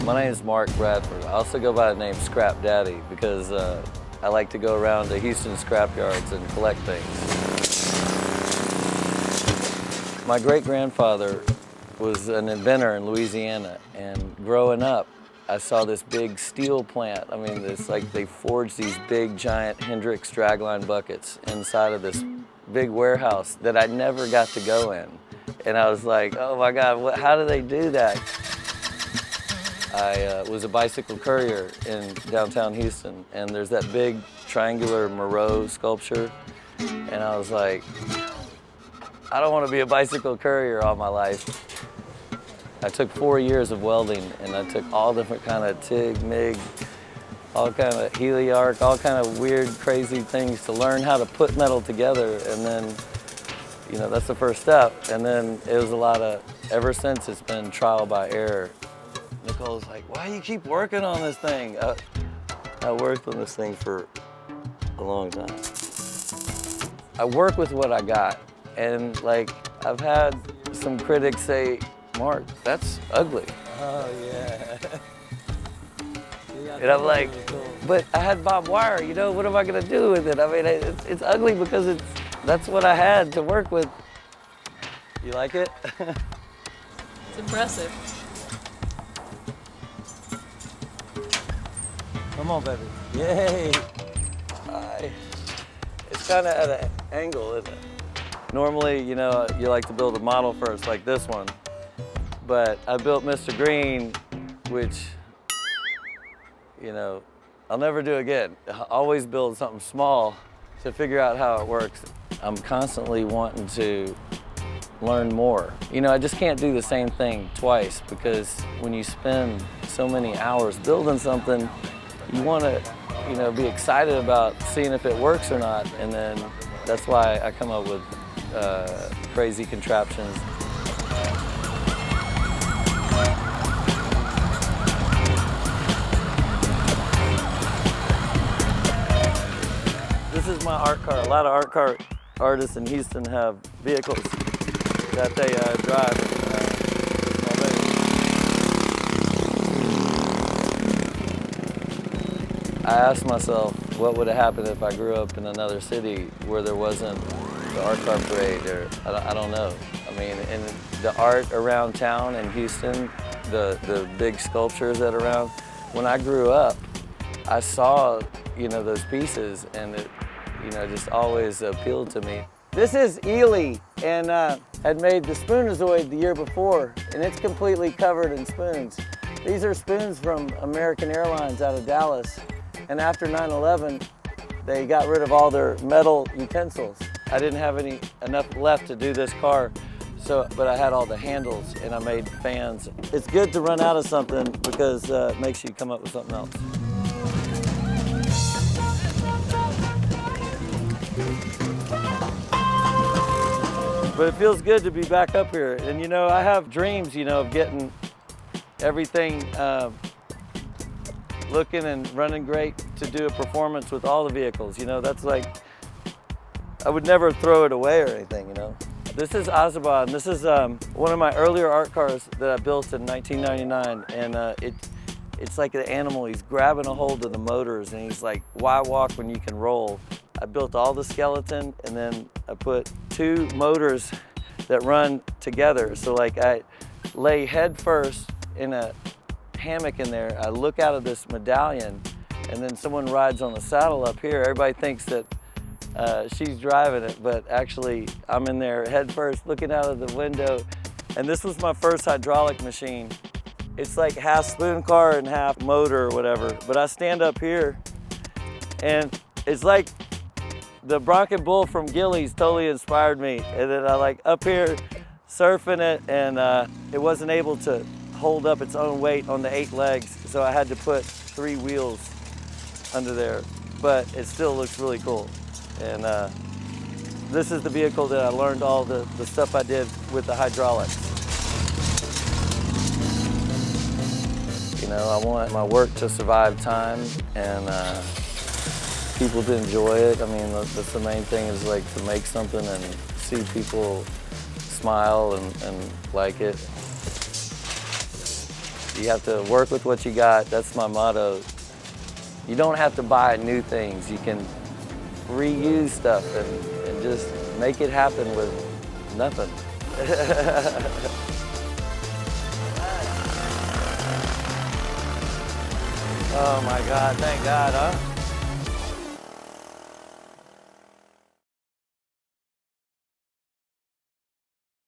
My name is Mark Bradford. I also go by the name ScrapDaddy because I like to go around to Houston scrapyards and collect things. My great-grandfather was an inventor in Louisiana, and growing up, I saw this big steel plant. I mean, it's like they forged these big, giant Hendrix dragline buckets inside of this big warehouse that I never got to go in. And I was like, oh my God, how do they do that? I was a bicycle courier in downtown Houston, and there's that big triangular Moreau sculpture, and I was like, I don't want to be a bicycle courier all my life. I took 4 years of welding, and I took all different kind of TIG, MIG, all kind of heliarc, all kind of weird, crazy things to learn how to put metal together, and then, you know, that's the first step. And then it was a lot of, ever since it's been trial by error. Nicole's like, why do you keep working on this thing? I worked on this thing for a long time. I work with what I got, and like, I've had some critics say, Mark, that's ugly. Oh, yeah. And I'm like, but I had barbed wire, you know, what am I gonna do with it? I mean, it's ugly because that's what I had to work with. You like it? It's impressive. Come on, baby. Yay. Hi. It's kind of at an angle, isn't it? Normally, you know, you like to build a model first, like this one. But I built Mr. Green, which, you know, I'll never do again. I always build something small to figure out how it works. I'm constantly wanting to learn more. You know, I just can't do the same thing twice, because when you spend so many hours building something, you want to, you know, be excited about seeing if it works or not, and then that's why I come up with crazy contraptions. This is my art car. A lot of art car artists in Houston have vehicles that they drive. I asked myself, what would have happened if I grew up in another city where there wasn't the art car parade, or I don't know. I mean, and the art around town in Houston, the big sculptures that are around, when I grew up, I saw, you know, those pieces, and it, you know, just always appealed to me. This is Ely, and had made the Spoonazoid the year before, and it's completely covered in spoons. These are spoons from American Airlines out of Dallas, and after 9/11, they got rid of all their metal utensils. I didn't have enough left to do this car, but I had all the handles, and I made fans. It's good to run out of something because it makes you come up with something else. But it feels good to be back up here. And you know, I have dreams, you know, of getting everything looking and running great to do a performance with all the vehicles. You know, that's like, I would never throw it away or anything, you know. This is Azaban. This is one of my earlier art cars that I built in 1999. And it's like an animal. He's grabbing a hold of the motors, and he's like, why walk when you can roll? I built all the skeleton, and then I put 2 motors that run together. So like, I lay head first in a hammock in there. I look out of this medallion, and then someone rides on the saddle up here. Everybody thinks that she's driving it, but actually I'm in there head first looking out of the window. And this was my first hydraulic machine. It's like half spoon car and half motor or whatever. But I stand up here, and it's like the Bronco Bull from Gillies totally inspired me. And then I like up here surfing it, and it wasn't able to hold up its own weight on the 8 legs, so I had to put 3 wheels under there, but it still looks really cool. And this is the vehicle that I learned all the stuff I did with the hydraulics. You know, I want my work to survive time, and people to enjoy it. I mean, that's the main thing, is like to make something and see people smile and like it. You have to work with what you got. That's my motto. You don't have to buy new things. You can reuse stuff and just make it happen with nothing. Oh my God, thank God, huh?